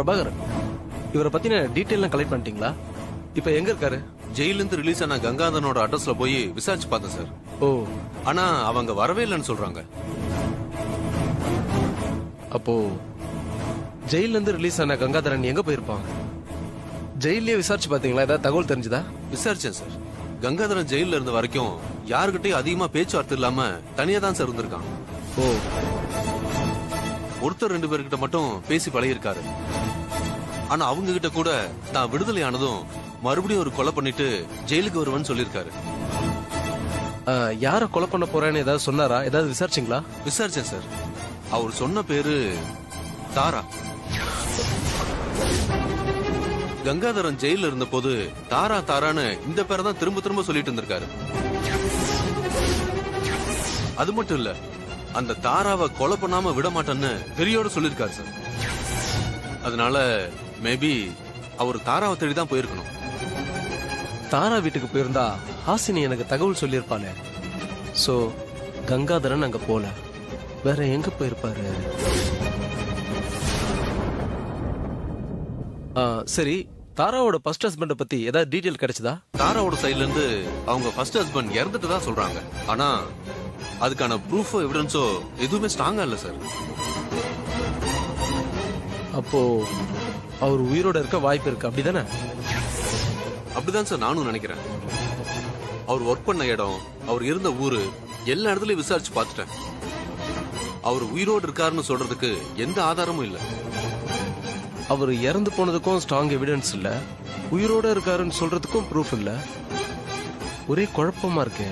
பிரபாகர், இவரை பத்தின டீட்டெயிலாம் கலெக்ட் பண்ணிட்டீங்களா? இப்ப எங்க இருக்காரு? ஜெயில இருந்து ரிலீஸ் ஆன கங்காதரனோட அட்ரஸ்ல போய் விசாரிச்சு பார்த்தேன் சார். ஓ, ஆனா அவங்க வரவே இல்லைன்னு சொல்றாங்க. அப்போ ஜெயில இருந்து ரிலீஸ் ஆன கங்காதரன் எங்க போயிருப்பான்? ஜெயிலே விசாரிச்சு பாத்தீங்களா? ஏதாவது தகவல் தெரிஞ்சுதா? விசாரிச்சேன் சார். கங்காதரன் ஜெயில இருந்த வரைக்கும் யாருகிட்டயும் அதிகமா பேச்சுவார்த்தை இல்லாம தனியா தான் சார் இருந்திருக்கான். ஓ, ஒருத்தர் 2 பேர்கிட்ட மட்டும் பேசி பழகிருக்காரு. ஆனா அவங்க கிட்ட கூட தான் விடுதலை ஆனதும் மறுபடியும் ஒரு கொலை பண்ணிட்டு ஜெயிலுக்கு வருவேன்னு சொல்லியிருக்காரு. யார கொலை பண்ண போறேன்னு ஏதாவது சொன்னாரா? ஏதாவது விசாரிச்சிங்களா? விசாரிச்சேன் சார். அவர் சொன்ன பேரு தாரா. கங்காதரன் ஜெயில இருந்த போது தாரா தாரான்னு இந்த பேரை தான் திரும்ப திரும்ப சொல்லிட்டு இருந்திருக்காரு. அது மட்டும் இல்ல, அந்த தாராவை கொலை பண்ணாம விட மாட்டேன்னு பெரியோட சொல்லிருக்காரு சார். அதனால மேபி அவர் தாராவை தேடி தான் போயிருக்கணும். தாரா வீட்டுக்கு போயிருந்தா ஹாசினி எனக்கு தகவல் சொல்லியிருப்பாளே. சோ கங்காதரன் அங்க போல, வேற எங்க போயிருப்பாரு? சரி, தாராவோட ஃபர்ஸ்ட் ஹஸ்பண்ட பத்தி ஏதாவது டீடைல் கிடைச்சதா? தாராவோட சைடுல இருந்து அவங்க ஃபர்ஸ்ட் ஹஸ்பண்ட் இறந்துட்டு தான் சொல்றாங்க. ஆனா அதுக்கான ப்ரூஃபோ எவிடன்ஸோ எதுவுமே ஸ்ட்ராங்கா இல்ல சார். அப்போ அவர் உயிரோட இருக்க வாய்ப்பு இருக்கு, அப்படிதானே? அப்படிதான் சார் நானும் நினைக்கிறேன். அவர் ஒர்க் பண்ண இடம், அவர் இருந்த ஊரு, எல்லா இடத்துலயும் விசாரிச்சு பார்த்துட்டேன். அவர் உயிரோடு இருக்காருன்னு சொல்றதுக்கு எந்த ஆதாரமும் இல்ல. அவர் இறந்து போனதுக்கும் ஸ்ட்ராங் எவிடன்ஸ் இல்ல, உயிரோட இருக்காருன்னு சொல்றதுக்கும் ப்ரூஃப் இல்ல. ஒரே குழப்பமா இருக்கு.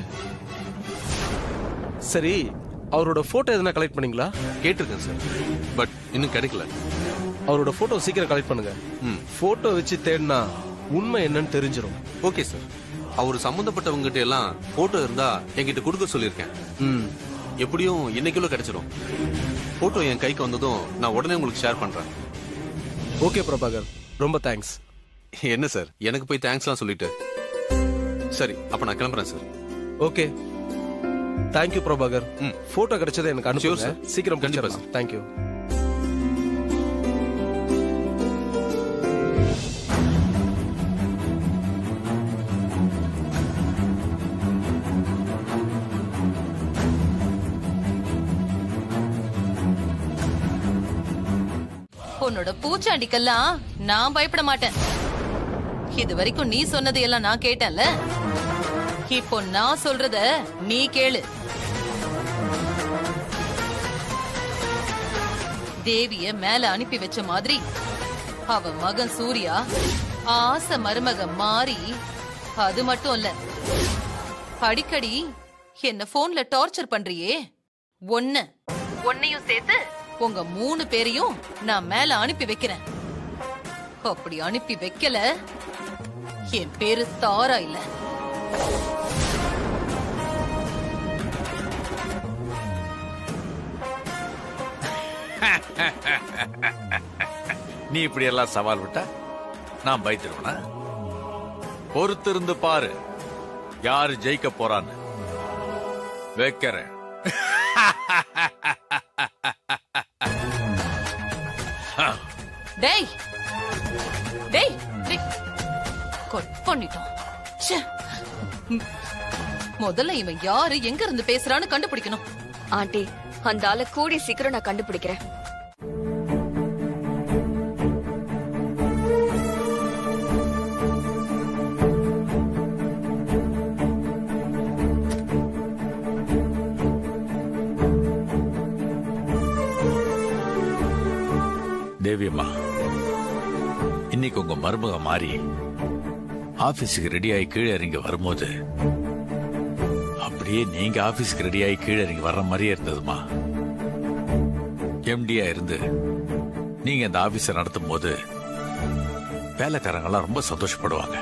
சரி, அவரோட போட்டோ எதனா கலெக்ட் பண்ணீங்களா? கேட்டிருக்கேன் சார், பட் இன்னும் கிடைக்கல. அவரோட போட்டோ சீக்கிரம் கலெக்ட் பண்ணுங்க. போட்டோ வச்சு தேடினா உண்மை என்னன்னு தெரிஞ்சிடும். Okay sir. அவர் சம்பந்தப்பட்டவங்க கிட்ட எல்லாம் போட்டோ இருந்தா என்கிட்ட கொடுக்க சொல்லியிருக்கேன். எப்படியும் இன்னைக்குள்ள கிடைச்சிடும். போட்டோ என் கைக்கு வந்ததும் நான் உடனே உங்களுக்கு ஷேர் பண்றேன். ஓகே பிரபாகர், ரொம்ப தேங்க்ஸ். என்ன சார், எனக்கு போய் தேங்க்ஸ்லாம் சொல்லிட்டு. சரி, அப்ப நான் கிளம்புறேன் sir. Okay, thank you Prabhakar. Photo கிடைச்சதை எனக்கு அனுப்பிச்சு சார். சீக்கிரம் கண்டிப்பா சார். தேங்க்யூ. உன்னோட பூச்சாண்டிக்கெல்லாம் நான் பயப்பட மாட்டேன். இது வரைக்கும் நீ சொன்னது எல்லாம் நான் கேட்டேன்ல, இப்போ நான் சொல்றத நீ கேளு. தேவிய மேல அனுப்பி வச்ச மாதிரி அவ மகன் சூர்யா ஆசை மருமக மாறி, அது மட்டும் இல்ல, அடிக்கடி என்ன போன்ல டார்ச்சர் பண்றியே, ஒன்னையும் சேர்த்து உங்க 3 பேரையும் நான் மேல அனுப்பி வைக்கிறேன். அப்படி அனுப்பி வைக்கல, என் பேரு தாரா இல்ல. நீ இப்படி எல்லாம் சவால் விட்டா நான் பயந்துருவனா? பொறுத்திருந்து பாரு யாரு ஜெயிக்க போறான்னு. வைக்கிறேன். டேய் டேய் கட் பண்ணிட்டோம். முதல்ல இவன் யாரு, எங்க இருந்து பேசுறான்னு கண்டுபிடிக்கணும். ஆண்டி, அந்த ஆளை கூடி சீக்கிரம் நான் கண்டுபிடிக்கிறேன். தேவியம்மா, இன்னைக்கு உங்க மருமக மாறி ஆபீஸுக்கு ரெடியாகி கீழே இறங்கி வரும்போது அப்படியே நீங்க ஆபீஸுக்கு ரெடியாகி கீழே இறங்கி வர்ற மாதிரியே இருந்ததுமா. எம்டியா இருந்து நீங்க இந்த ஆபீஸை நடத்தும் போது வேலைக்காரங்கெல்லாம் ரொம்ப சந்தோஷப்படுவாங்க.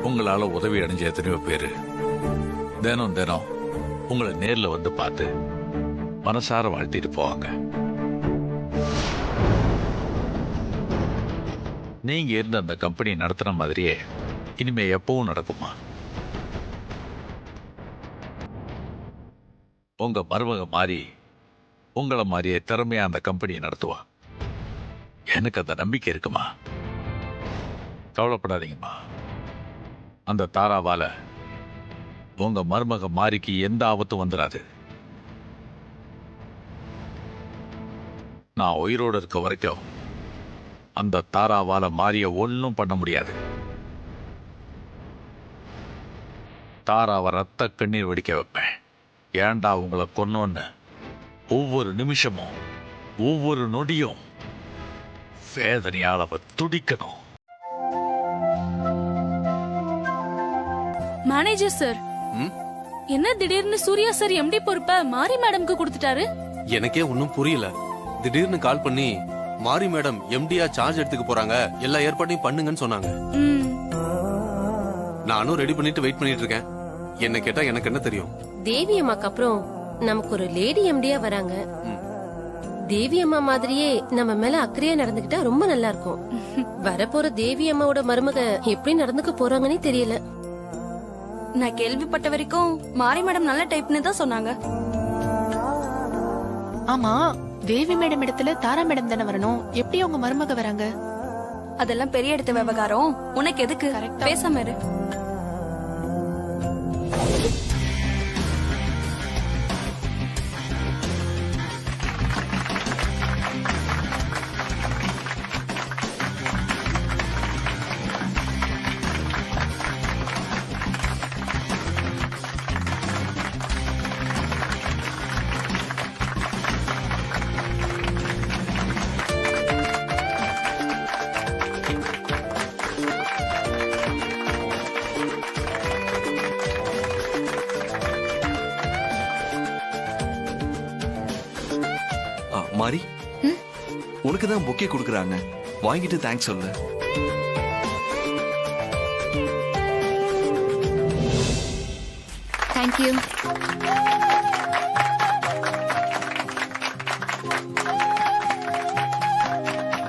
உங்களால உதவி அடைஞ்ச எத்தனையோ பேரு தினம் தினம் உங்களை நேர்ல வந்து பார்த்து மனசார வாழ்த்திட்டு போவாங்க. நீங்க இருந்த அந்த கம்பெனி நடத்துற மாதிரியே இனிமே எப்பவும் நடக்குமா? உங்க மருமக மாறி உங்களை மாதிரியே திறமையா அந்த கம்பெனியை நடத்துவா. எனக்கு அந்த நம்பிக்கை இருக்குமா. கவலைப்படாதீங்கம்மா. அந்த தாராவால உங்க மருமக மாரிக்கு எந்த ஆபத்தும் வந்துடாது. நான் உயிரோடு இருக்க வரைக்கும் அந்த தாராவால மாரிய ஒன்றும் பண்ண முடியாது. தாராவை ரத்த கண்ணீர் வெடிக்க வைப்பேன். ஏண்டா உங்களை கொன்னோன்னு ஒவ்வொரு நிமிஷமும் ஒவ்வொரு நொடியும் வேதனையால் அவ துடிக்கணும். மேனேஜர் சார், என்ன திடீர்னு சூர்யா சார் எம்டி பொறுப்ப மாரி மேடம்க்கு கொடுத்துட்டாரு? எனக்கே ஒன்னும் புரியல. திடீர்னு கால் பண்ணி மாரி மேடம் எம்டியா சார்ஜ் எடுத்துக்க போறாங்க, எல்லா ஏற்பாட்டையும் பண்ணுங்கன்னு சொன்னாங்க. நானும் ரெடி பண்ணிட்டு வெயிட் பண்ணிட்டு இருக்கேன். என்ன கேட்டா எனக்கு என்ன தெரியும்? தேவி அம்மாக்கு அப்புறம் நமக்கு ஒரு லேடி எம்டியா வராங்க. தேவி அம்மா மாதிரியே நம்ம மேல அக்கறையா நடந்துக்கிட்டா ரொம்ப நல்லா இருக்கும். வரப்போற தேவி அம்மாவோட மருமக எப்படி நடந்துக்க போறாங்கன்னே தெரியல. நான் கேள்விப்பட்ட வரைக்கும் மாரி மேடம் நல்ல டைப்னு தான் சொன்னாங்க. ஆமா, தேவி மேடம் இடத்துல தாரா மேடம் தானே வரணும். எப்படி அவங்க மருமக வராங்க? அதெல்லாம் பெரிய இடத்து விவகாரம். உனக்கு எதுக்கு? பேசாம இரு. மாரி, உனக்கு தான் பொக்கே கொடுக்கறாங்க, வாங்கிட்டு தேங்க்ஸ் சொல்லு. Thank you.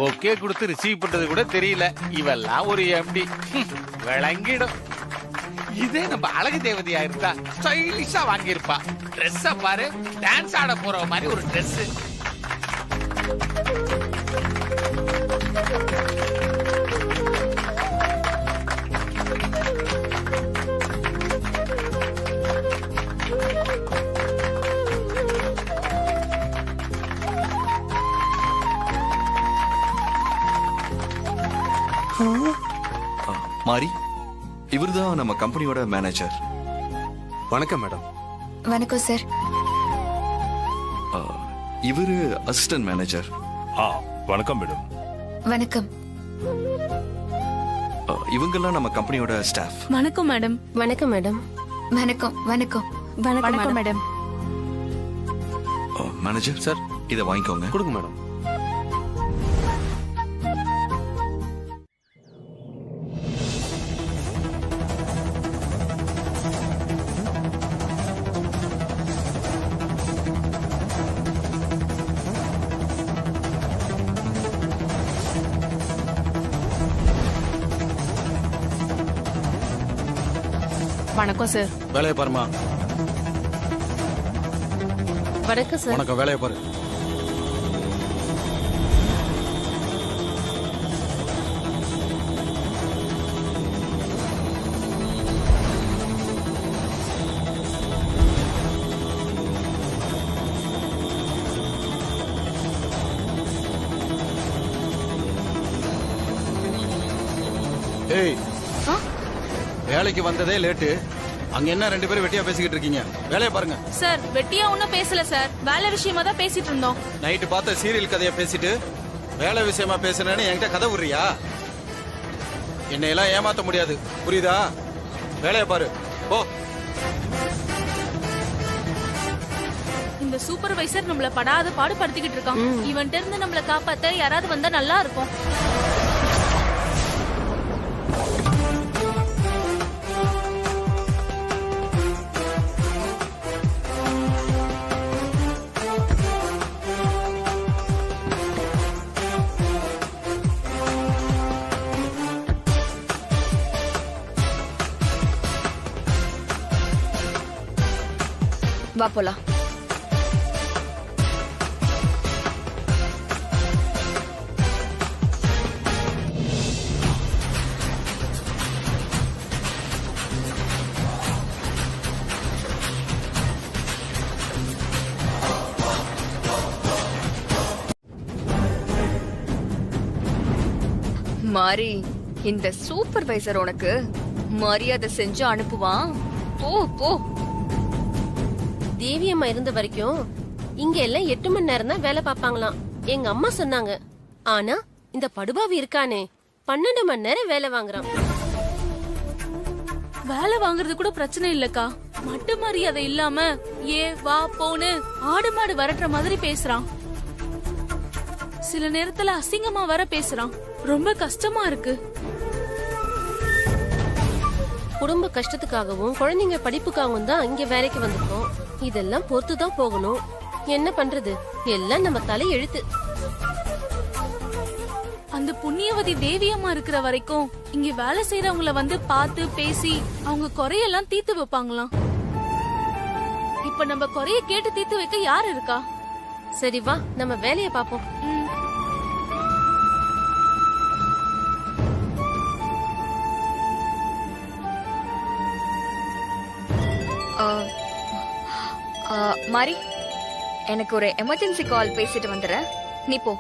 பொக்கே கொடுத்து ரிசீவ் பண்றது கூட தெரியல. இவெல்லாம் ஒரு எம்டி விளங்கிடும். இதே நம்ம அழகு தேவதையா இருந்தா ஸ்டைலிஷா வாங்கியிருப்பா. ட்ரெஸ்ஸ பாரு, டான்ஸ் ஆட போற மாதிரி ஒரு ட்ரெஸ். மாரி, இவர்தான் நம்ம கம்பெனியோட மேனேஜர். வணக்கம் மேடம். வணக்கம் சார். இவரு அசிஸ்டன்ட் மேனேஜர். வணக்கம் மேடம். வணக்கம். இவங்கெல்லாம் நம்ம கம்பெனியோட ஸ்டாஃப். வணக்கம் மேடம். வணக்கம் மேடம். வணக்கம். வணக்கம். வணக்கம் மேடம். மேனேஜர் சார், இதை வாங்கிக்கோங்க. கொடுங்க மேடம். வணக்கம் சார். வேலையை பாருமா. வணக்கம் சார். வணக்கம், வேலையை பாரு. ஏய், வேலைக்கு வந்ததே லேட்டு. அங்க என்ன ரெண்டு பேரும் வெட்டியா பேசிக்கிட்டு இருக்கீங்க? வேலையை பாருங்க. சார், வெட்டியா ஒண்ணும் பேசல சார். வேலை விஷயமா தான் பேசிட்டு இருந்தோம். நைட்டு பார்த்த சீரியல் கதையை பேசிட்டு வேலை விஷயமா பேசுறேன்னு என்கிட்ட கதை விடுறியா? என்னையெல்லாம் ஏமாத்த முடியாது, புரியுதா? வேலையை பாரு, போ. இந்த சூப்பர்வைசர் நம்மள படாத பாடுபடுத்திக்கிட்டு இருக்கான். இவன்ட்ட இருந்து நம்மள காப்பாத்த யாராவது வந்தா நல்லா இருக்கும். வா போலாம். மாறி இந்த சூப்பர்வைசர் உனக்கு மரியாதை செஞ்சு அனுப்புவான். போ போ. தேவி அம்மா இருந்த வரைக்கும் இங்க எல்லாம் 8 மணி நேரம் தான் வேலை பார்ப்பாங்களாம். எங்க அம்மா சொன்னாங்க. ஆனா இந்த படுபாவி இருக்கானே 12 மணி நேரம் வேலை வாங்குறான். வேலை வாங்குறது கூட பிரச்சனை இல்லக்கா, மட்டு மரியாதை இல்லாம ஏ வா போன்னு ஆடு மாடு வரட்டுற மாதிரி பேசுறான். சில நேரத்துல அசிங்கமா வர பேசுறான். ரொம்ப கஷ்டமா இருக்கு. குடும்ப கஷ்டத்துக்காகவும் குழந்தைங்க படிப்புக்காகவும் தான் இங்க வேலைக்கு வந்திருக்கோம். இதெல்லாம் பொறுத்துதான் போகணும். என்ன பண்றது, எல்லாம் நம்ம தலை எழுத்து. அந்த புண்ணியவதி தேவியம்மா இருக்கிற வரைக்கும் இங்க வேலை செய்யறவங்கள வந்து பார்த்து பேசி அவங்க குறையெல்லாம் தீர்த்து வைப்பாங்களாம். இப்ப நம்ம குறைய கேட்டு தீர்த்து வைக்க யார் இருக்கா? சரி வா, நம்ம வேலையை பாப்போம். மாறி, எனக்கு ஒரு எமர்ஜென்சி கால் பேசிட்டு வந்துடுறேன், நீ போ.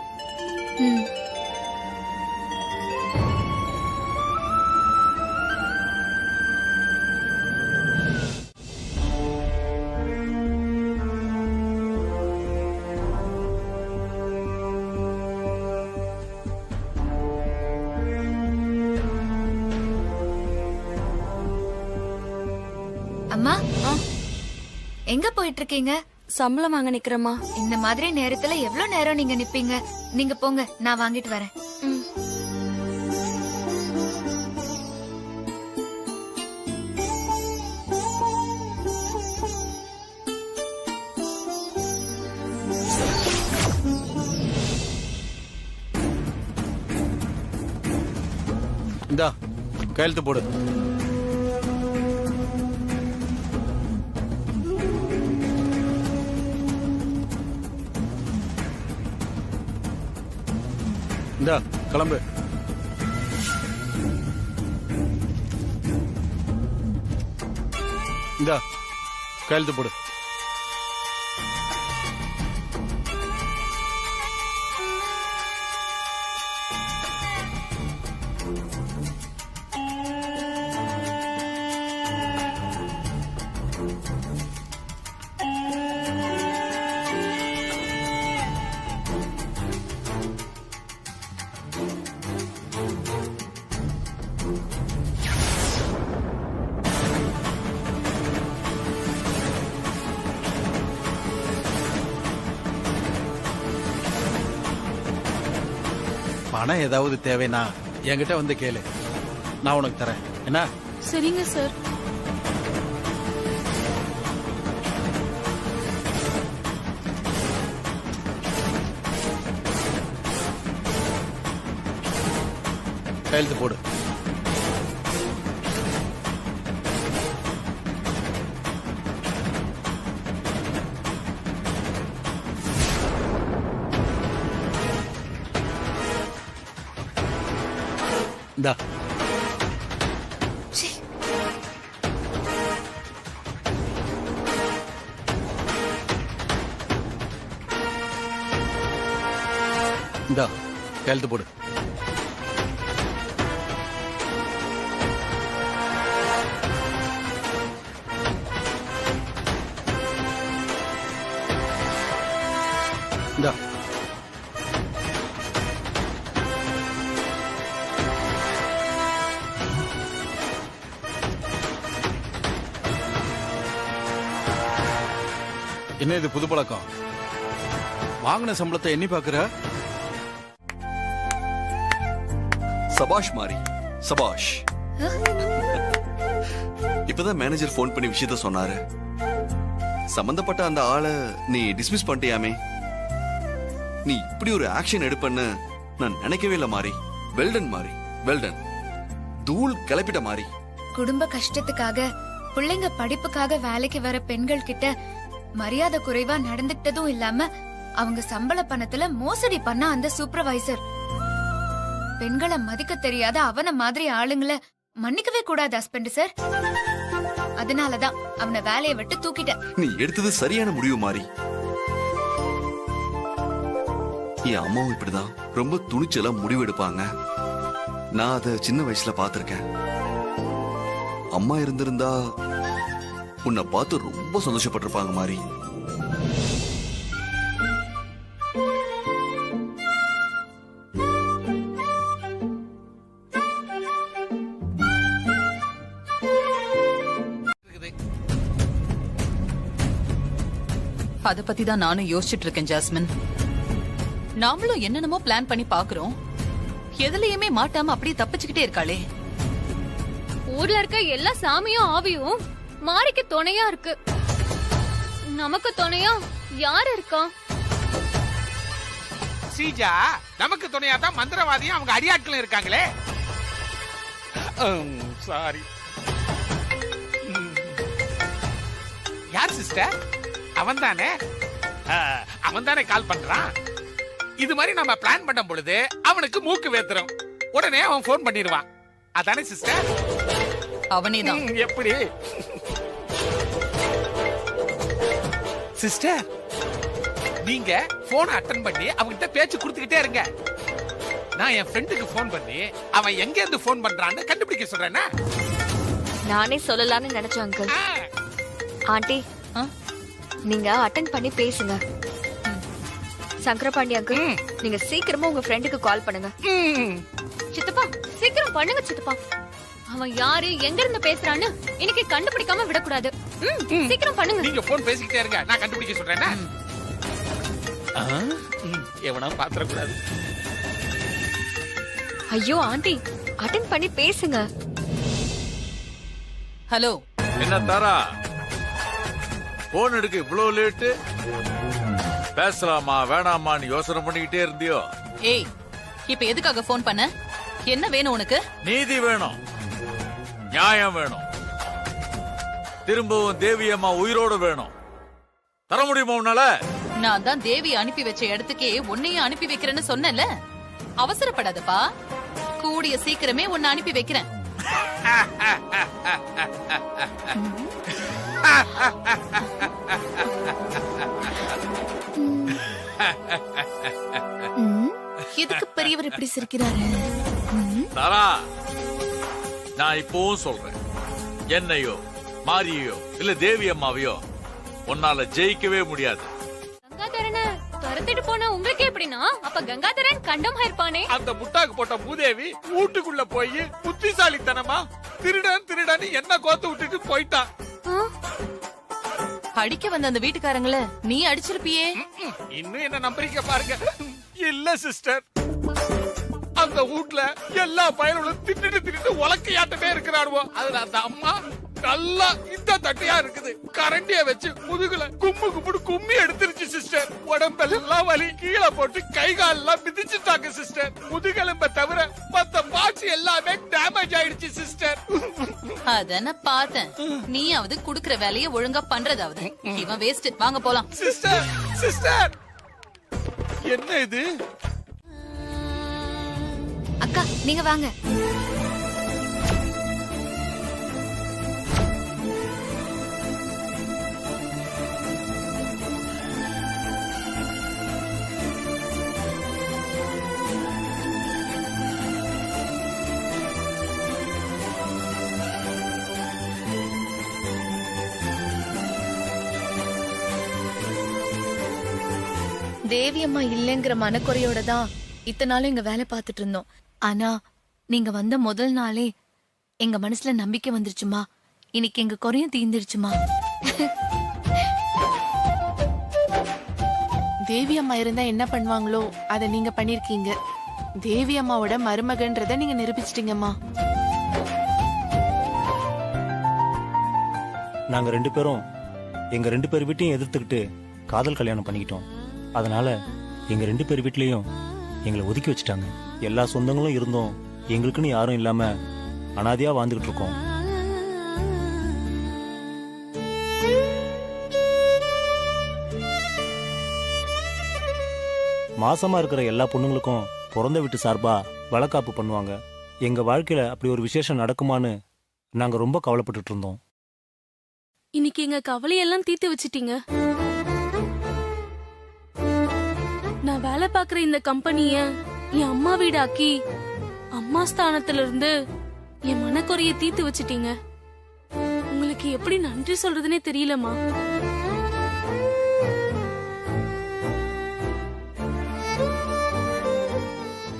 அம்மா, எங்க போயிட்டு இருக்கீங்க? சம்பளம் வாங்க நிக்கிறேம்மா. இந்த மாதிரி நேரத்துல எவ்வளவு நேரம் நீங்க நிப்பீங்க? நீங்க போங்க, நான் வாங்கிட்டு வரேன். இந்தா கையெழுத்து போடு. இந்தா கிளம்பு. இந்தா கையெழுத்து போடு. பணம் ஏதாவது தேவைன்னா என்கிட்ட வந்து கேளு, நான் உனக்கு தரேன். என்ன? சரிங்க சார். கையெழுத்து போடு. இந்தா. இந்தா கையெழுத்து போடு. இந்தா. என்ன இது புது பழக்கம்? வாங்கின சம்பளத்தை எண்ணி பாக்குற? சபாஷ் மாறி, சபாஷ். இப்பதான் மேனேஜர் போன் பண்ணி விஷயத்த சொன்னாரு. சம்பந்தப்பட்ட அந்த ஆளை நீ டிஸ்மிஸ் பண்ணிட்டியாமே. நீ இப்படி ஒரு ஆக்ஷன் எடுப்பன்னு நான் நினைக்கவே இல்ல மாறி. வெல்டன் மாறி, வெல்டன். தூள் கிளப்பிட்ட மாறி. குடும்ப கஷ்டத்துக்காக பிள்ளைங்க படிப்புக்காக வேலைக்கு வர பெண்கள் கிட்ட மரியாதை குறைவா நடந்துட்டதும் இல்லாம அவங்க சம்பள பணத்துல மோசடி பண்ண அந்த சூப்பர்வைசர் பெண்களை மதிக்க தெரியாத அவன மாதிரி ஆளுங்களை மன்னிக்கவே கூடாது ஹஸ்பண்ட் சார். அதனாலதான் அவனை வேலையை விட்டு தூக்கிட்ட. நீ எடுத்தது சரியான முடிவு மாறி. என் அம்மாவும் இப்படிதான் ரொம்ப துணிச்சலா முடிவு எடுப்பாங்க. நான் அதை சின்ன வயசுல பார்த்திருக்கேன். அம்மா இருந்திருந்தா உன்னை பார்த்து ரொம்ப சந்தோஷப்பட்டிருப்பாங்க மாதிரி. அத பத்தி தான் நானும் யோசிச்சுட்டு இருக்கேன் ஜாஸ்மின். நாமளும் என்னென்னமோ பிளான் பண்ணி பாக்குறோம், எதுலயுமே மாட்டாம அப்படியே தப்பிச்சுக்கிட்டே இருக்காளே. ஊர்ல இருக்க எல்லா சாமியும் ஆவியும் மாரிக்கு துணையா இருக்கு. நமக்கு துணையா யாரு இருக்கா? சீஜா, நமக்கு துணையா தான் மந்திரவாதியும் அவங்க அடியாட்களும் இருக்காங்களே. சாரி. யார் சிஸ்டர்? அவன் தானே கால் பண்றான். இது மாதிரி நம்ம பிளான் பண்ணும் பொழுது அவனுக்கு மூக்கு வேத்துரும். உடனே அவன் போன் பண்ணிடுவான். அதானே சிஸ்டர்? அவனேதான். எப்படி சிஸ்டர்? நீங்க போன் அட்டெண்ட் பண்ணி அவங்கிட்ட பேச்சு கொடுத்துக்கிட்டே இருங்க. நான் என் ஃப்ரெண்டுக்கு போன் பண்ணி அவன் எங்க இருந்து போன் பண்றான்னு கண்டுபிடிக்க சொல்றேன்னா. நானே சொல்லலாம்னு நினைச்சேன் அங்கிள். ஆண்டி, நீங்க அட்டெண்ட் பண்ணி பேசுங்க. சங்கரபாண்டி அங்கிள், நீங்க சீக்கிரமா உங்க ஃப்ரெண்டுக்கு கால் பண்ணுங்க. சித்தப்பா, சீக்கிரம் பண்ணுங்க சித்தப்பா. அவன் யாரு, எங்க இருந்து பேசுறான்னு இன்னைக்கு கண்டுபிடிக்காம விடக்கூடாது. சீக்கிரம் பண்ணுங்க. நீங்க போன் பேசிக்கிட்டே இருங்க, நான் கண்டுபிடிக்க சொல்றேன்னா. எவனா பாத்திர கூடாது. ஐயோ ஆண்டி, அட்டெண்ட் பண்ணி பேசுங்க. ஹலோ. என்ன தாரா, போன் எடுக்க இவ்வளவு லேட்டு? பேசலாமா வேணாமான்னு யோசனை பண்ணிக்கிட்டே இருந்தியோ? ஏய், இப்ப எதுக்காக போன் பண்ண? என்ன வேணும் உனக்கு? நீதி வேணும், நியாயம் வேணும், திரும்பவும் தேவி அம்மா உயிரோடு வேணும். தர முடியுமா உன்னால? நான் தான் தேவி அனுப்பி வச்ச இடத்துக்கே உன்னையும் அனுப்பி வைக்கிறேன்னு சொன்னல. அவசரப்படாதப்பா, கூடிய சீக்கிரமே உன்னை அனுப்பி வைக்கிறேன். எதுக்கு பெரியவர் இப்படி சிரிக்கிறாரு? தாரா, நான் இப்பவும் சொல்றேன், என்னையோ மாரியோ இல்ல தேவி அம்மாவையோ உன்னால ஜெயிக்கவே முடியாது. கங்காதரனை துரத்திட்டு போன உங்களுக்கு எப்படின்னா, அப்ப கங்காதரன் கண்டமா இருப்பானே. அந்த முட்டாக்கு போட்ட மூதேவி வீட்டுக்குள்ள போய் புத்திசாலித்தனமா திருடன் என்ன கோத்து விட்டுட்டு போயிட்டான். அடிக்க வந்த அந்த வீட்டுக்காரங்கள நீ அடிச்சிருப்பியே. இன்னும் என்ன நம்புறீங்க பாருங்க. இல்ல சிஸ்டர், அந்த வீட்ல எல்லா பயனும் திட்டு உலக்கையாட்டமே இருக்கிறாருவோ. அதுல அந்த அம்மா நல்லா இந்த தட்டையா இருக்குது, கரண்டிய வச்சு முதுகுல கும்மி எடுத்துருச்சு சிஸ்டர். உடம்பெல்லாம் வலி, கீழே போட்டு கை கால் எல்லாம் மிதிச்சுட்டாங்க சிஸ்டர். முதுகெலும்ப தவிர மத்த பார்ட்ஸ் எல்லாமே டேமேஜ் ஆயிடுச்சு சிஸ்டர். அத பார்த்தேன். நீயாவது குடுக்கற வேலையை ஒழுங்கா பண்றதாவது. இவன் வேஸ்ட். வாங்க போலாம். சிஸ்டர் என்ன இது? அக்கா, நீங்க வாங்க. தேவி அம்மா இல்லங்கிற மனக்குறையோட தான் இத்தனை நாளும் இங்க வேலை பார்த்துட்டு இருந்தோம். ஆனா நீங்க வந்த முதல் நாளே எங்க மனசுல நம்பிக்கை வந்துருச்சுமா. இன்னைக்கு எங்க குறையும் தீர்ந்துருச்சுமா. தேவி அம்மா இருந்தா என்ன பண்ணுவாங்களோ அத நீங்க பண்ணிருக்கீங்க. தேவி அம்மாவோட மருமகன்றத நீங்க நிரூபிச்சிட்டீங்கம்மா. நாங்க 2 பேரும் எங்க 2 பேர் வீட்டையும் எதிர்த்துக்கிட்டு காதல் கல்யாணம் பண்ணிக்கிட்டோம். அதனால எங்க 2 பேர் வீட்லயும் எங்களை ஒதுக்கி வச்சுட்டாங்க. எல்லா சொந்தங்களும் இருந்தோம், எங்களுக்குன்னு யாரும் இல்லாம அனாதையா வாழ்ந்துகிட்டு இருக்கோம். மாசமா இருக்கிற எல்லா பொண்ணுங்களுக்கும் பிறந்த வீட்டு சார்பா வளக்காப்பு பண்ணுவாங்க. எங்க வாழ்க்கையில அப்படி ஒரு விசேஷம் நடக்குமான்னு நாங்க ரொம்ப கவலைப்பட்டுட்டு இருந்தோம். இன்னைக்கு எங்க கவலையெல்லாம் தீர்த்து வச்சிட்டீங்க. நான் வேலை பாக்குற இந்த கம்பெனிய என் அம்மா வீடாக்கி அம்மா ஸ்தானத்துல இருந்து என் மனக்குறைய தீர்த்து வச்சிட்டீங்க. உங்களுக்கு எப்படி நன்றி சொல்றதுனே தெரியலம்மா.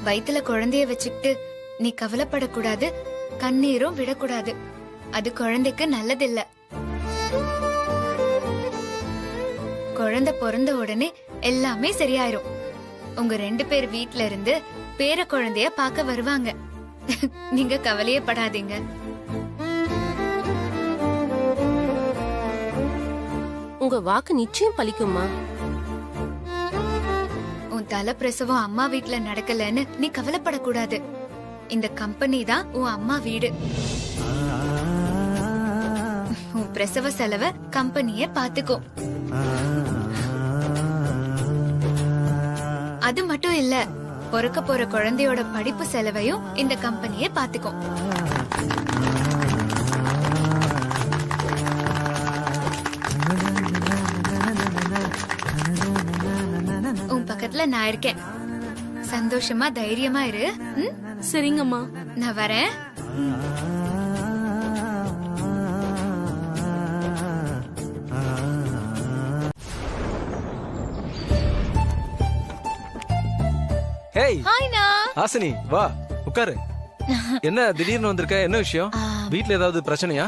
வயித்துல குழந்தைய வச்சுக்கிட்டு நீ கவலைப்படக்கூடாது, கண்ணீரும் விடக்கூடாது. அது குழந்தைக்கு நல்லதில்ல. குழந்தை பிறந்த உடனே எல்லாமே சரியாயிரும். உங்க 2 பேர் வீட்ல இருந்து பேர குழந்தைய பார்க்க வருவாங்க. நீங்க கவலையே படாதீங்க. உங்க வாக்கு நிச்சயம் பலிக்குமா? உன் தலை பிரசவம் அம்மா வீட்ல நடக்கலன்னு நீ கவலைப்படக்கூடாது. இந்த கம்பெனி தான் உன் அம்மா வீடு. உன் பிரசவ செலவை கம்பெனியே பாத்துக்கும். அது மட்டும் இல்ல, பிறக்க போற குழந்தையோட படிப்பு செலவையும் இந்த கம்பெனியே பாத்துக்கும். உன் பக்கத்துல நான் இருக்கேன். சந்தோஷமா தைரியமா இரு. சரிங்கம்மா, நான் வரேன். ஹேய் ஹாய்னா. ஹாசினி, வா உட்காரு. என்ன திடீர்னு வந்திருக்க? என்ன விஷயம்? வீட்ல ஏதாவது பிரச்சனையா?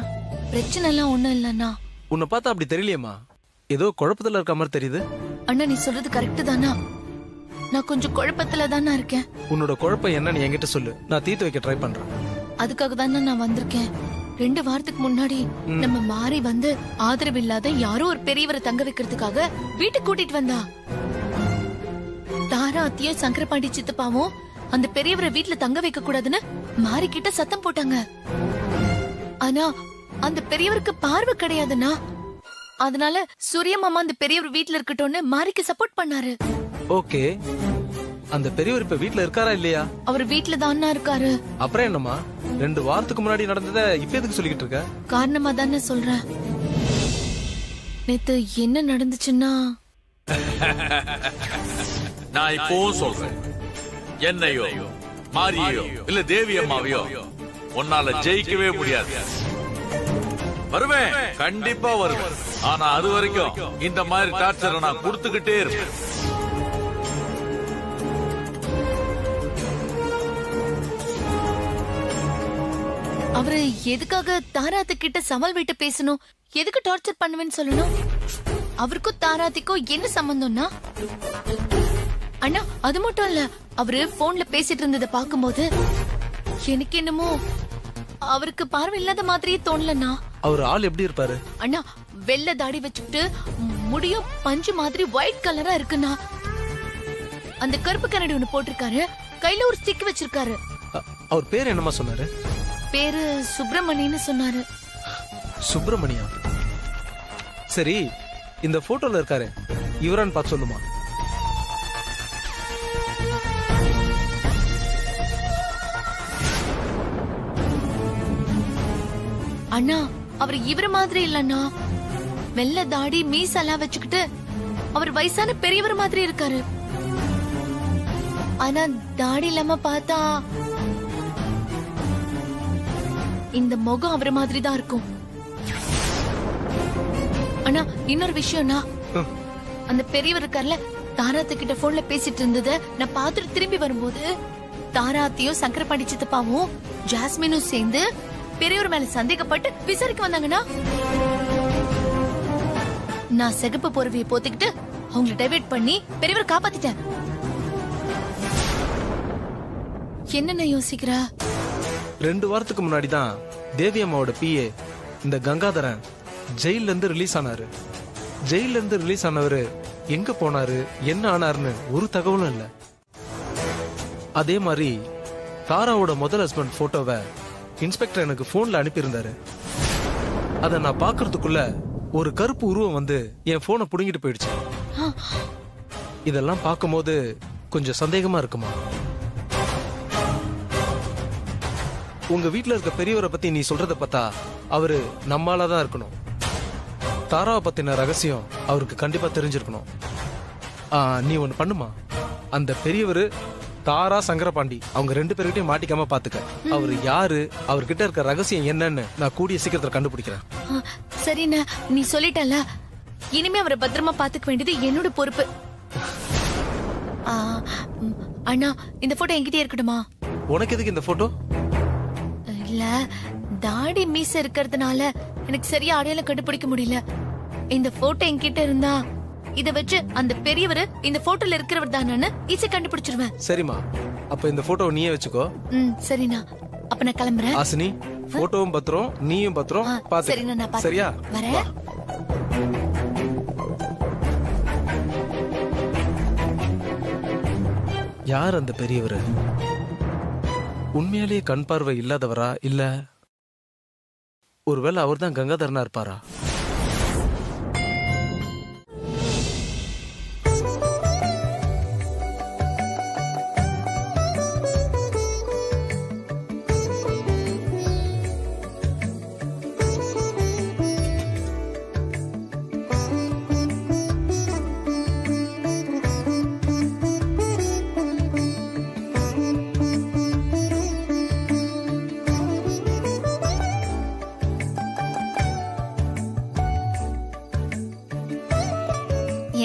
பிரச்சனை எல்லாம் ஒண்ணும் இல்லண்ணா. உன்னை பார்த்தா அப்படி தெரியலையேம்மா. ஏதோ குழப்பத்துல இருக்க மாதிரி தெரியுது. அண்ணா, நீ சொல்றது கரெக்ட் தானா? நான் கொஞ்சம் குழப்பத்துல தானா இருக்கேன். உன்னோட குழப்பம் என்னன்னு என்கிட்ட சொல்லு, நான் தீர்த்து வைக்க ட்ரை பண்றேன். அதுக்காக தானே நான் வந்திருக்கேன். 2 வாரத்துக்கு முன்னாடி நம்ம மாறி வந்து ஆதரவு இல்லாத யாரோ ஒரு பெரியவரை தங்க வைக்கிறதுக்காக வீட்டுக்கு கூட்டிட்டு வந்தா. தாரா அத்தியும் சங்கரபாண்டி சித்தப்பாவும் அந்த பெரியவரை வீட்டுல தங்க வைக்க கூடாதுன்னு மாறி கிட்ட சத்தம் போட்டாங்க. ஆனா அந்த பெரியவருக்கு பார்வை கிடையாதுன்னா, அதனால சூரிய மாமா அந்த பெரியவர் வீட்டுல இருக்கட்டும்னு மாறிக்கு சப்போர்ட் பண்ணாரு. ஓகே, அந்த பெரியவர் இப்ப வீட்ல இருக்காரா இல்லையா? அவர் வீட்டுல தானா இருக்காரு. அப்புறம் என்னம்மா, 2 வாரத்துக்கு முன்னாடி நடந்ததை இப்ப எதுக்கு சொல்லிக்கிட்டு இருக்க? காரணமா தானே சொல்றேன். நேத்து என்ன நடந்துச்சுன்னா, நான் இப்பவும் சொல்றேன், என்னையோ மாரியோ இல்ல தேவி அம்மாவையோ உன்னால ஜெயிக்கவே முடியாது. வருவேன், கண்டிப்பா வருவேன். ஆனா அது வரைக்கும் இந்த மாதிரி டார்ச்சரை நான் கொடுத்துக்கிட்டே இருப்பேன். அவரு எதுக்காக தாராத்து கிட்ட சவால் விட்டு பேசணும்? எதுக்கு டார்ச்சர் பண்ணுவேன்னு சொல்லணும்? அவருக்கும் தாராத்திக்கும் என்ன சம்பந்தம்னா? அண்ணா, அது மட்டும் இல்ல, அவரு போன்ல பேசிட்டு இருந்ததை பாக்கும்போது எனக்கு என்னமோ அவருக்கு பார்வை இல்லாத மாதிரியே தோணலண்ணா. அவர் ஆள் எப்படி இருப்பாரு? அண்ணா, வெள்ளை தாடி வச்சுக்கிட்டு முடியும் பஞ்சு மாதிரி ஒயிட் கலரா இருக்குண்ணா. அந்த கருப்பு கண்ணாடி ஒண்ணு போட்டிருக்காரு, கையில ஒரு ஸ்டிக் வச்சிருக்காரு. அவர் பேர் என்னமா சொன்னாரு? பேரு சுப்பிரமணியன்னு சொன்னாரு. சுப்பிரமணியா? சரி, இந்த போட்டோல இருக்காரு, இவரான்னு பார்த்து சொல்லுமா. அண்ணா, அவர் இவர மாதிரி இல்லண்ணா. வெள்ளை தாடி மீசெல்லாம் வச்சுக்கிட்டு அவர் வயசான பெரியவர் மாதிரி இருக்காரு. ஆனா தாடி இல்லாம பார்த்தா இந்த முகம் அவர மாதிரி தான் இருக்கும். அண்ணா, இன்னொரு விஷயம்னா, அந்த பெரியவர் இருக்கார்ல, தாராத்து கிட்ட போன்ல பேசிட்டு இருந்தத நான் பார்த்துட்டு திரும்பி வரும்போது தாராத்தியும் சங்கரபாண்டி சித்தப்பாவும் ஜாஸ்மினும் சேர்ந்து பெரியவர் மேல சந்தேகப்பட்டு விசாரிக்க வந்தாங்கன்னா, நான் சிகப்பு போர்வையை போத்திக்கிட்டு அவங்களை டைவர்ட் பண்ணி பெரியவர் காப்பாத்திட்டேன். என்ன யோசிக்கிற? 2 வாரத்துக்கு முன்னாடி தான் தேவி அம்மாவோட பிஏ இந்த கங்காதரன் ஜெயில இருந்து ரிலீஸ் ஆனாரு. ஜெயில இருந்து ரிலீஸ் ஆனவரு எங்க போனாரு, என்ன ஆனாருன்னு ஒரு தகவலும் இல்ல. அதே மாதிரி தாராவோட முதல் ஹஸ்பண்ட் போட்டோவை இன்ஸ்பெக்டர் எனக்கு போன்ல அனுப்பியிருந்தாரு. அத நான் பாக்குறதுக்குள்ள ஒரு கருப்பு உருவம் வந்து என் போனை புடுங்கிட்டு போயிடுச்சு. இதெல்லாம் பார்க்கும்போது கொஞ்சம் சந்தேகமா இருக்குமா? உங்க வீட்டுல இருக்க பெரியவரை பத்தி நீ சொல்றத பார்த்தா அவரு நம்மாலதான் இருக்கணும். தாராவை பத்தின ரகசியம் அவருக்கு கண்டிப்பா தெரிஞ்சிருக்கணும். நீ ஒண்ணு பண்ணுமா, அந்த பெரியவரு தாரா சங்கரபாண்டி அவங்க 2 பேர்கிட்டயும் மாட்டிக்காம பாத்துக்க. அவர் யாரு, அவர்கிட்ட இருக்க ரகசியம் என்னன்னு நான் கூடிய சீக்கிரத்துல கண்டுபிடிக்கிறேன். சரிண்ணா, நீ சொல்லிட்டல, இனிமே அவரை பத்திரமா பாத்துக்க வேண்டியது என்னோட பொறுப்பு. அண்ணா, இந்த போட்டோ என்கிட்டயே இருக்கட்டுமா? உனக்கு எதுக்கு இந்த போட்டோ? இல்ல, தாடி மீச இருக்கிறதுனால எனக்கு சரியா அடையாளம் கண்டுபிடிக்க முடியல. இந்த போட்டோ என்கிட்ட இருந்தா இத வச்சு அந்த பெரியவர் இந்த போட்டோல இருக்கிறவர் தானு ஈஸியா கண்டுபிடிச்சிருவேன். சரிம்மா, அப்ப இந்த போட்டோ நீயே வச்சுக்கோ. சரிண்ணா, அப்ப நான் கிளம்புறேன். ஆசினி, போட்டோவும் பத்திரம், நீயும் பத்திரம் பாத்து. சரிண்ணா, நான் பாத்து சரியா? வரேன். யார் அந்த பெரியவர்? உண்மையாலேயே கண் பார்வை இல்லாதவரா, இல்ல ஒருவேளை அவர் தான் கங்காதரனா இருப்பாரா?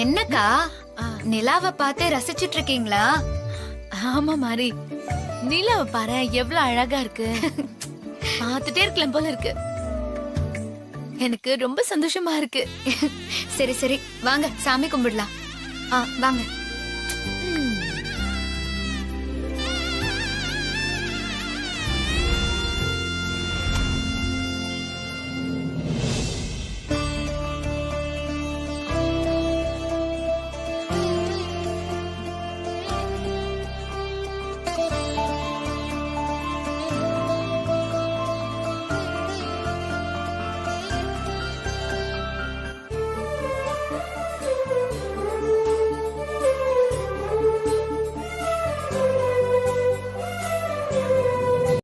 என்னக்கா, நிலாவை பார்த்து ரசிச்சிட்டு இருக்கீங்களா? ஆமா மாரி, நிலாவை பாரு எவ்வளவு அழகா இருக்கு. பார்த்துட்டே இருக்கலாம் போல இருக்கு. எனக்கு ரொம்ப சந்தோஷமா இருக்கு. சரி சரி, வாங்க சாமி கும்பிடலாம். வாங்க.